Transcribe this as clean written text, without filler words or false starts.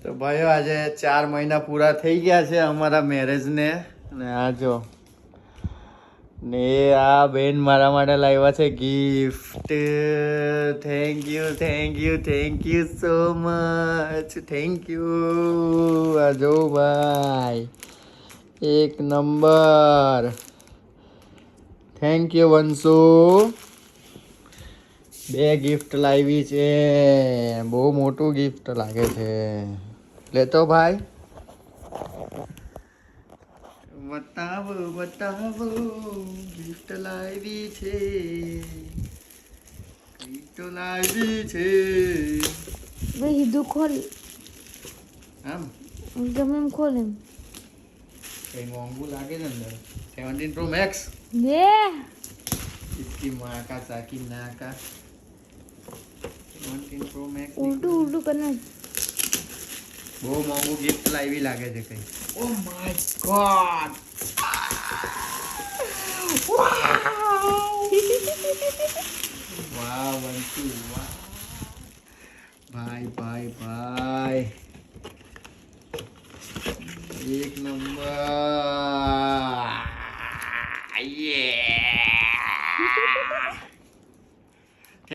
તો ભાઈઓ આજે 4 મહિના પૂરા થઈ ગયા છે અમારા મેરેજને. અને આ જો ને આ બેન મારા માટે લાવ્યા છે gift. Thank you so much. Thank you. આ જો ભાઈ એક number. Thank you Vanshu. 2 gift લાવી છે. બહુ મોટું ગિફ્ટ લાગે છે. લેતો ભાઈ. બતાવો ગિફ્ટ લાવી છે. ગિફ્ટ લાવી છે. ભાઈ હીધું ખોલ. આમ ગમે એમ ખોલ એમ. કઈ મોંઘું લાગે છે અંદર. 17 Pro Max. લે इसकी माँ का साकी ना का 17 Pro Max. ઉલટું કરना. બહુ મોંઘું ગિફ્ટ લાવી લાગે છે કઈ. Oh my God. વાહ વંશુ વાહ. ભાઈ એક નંબર. યે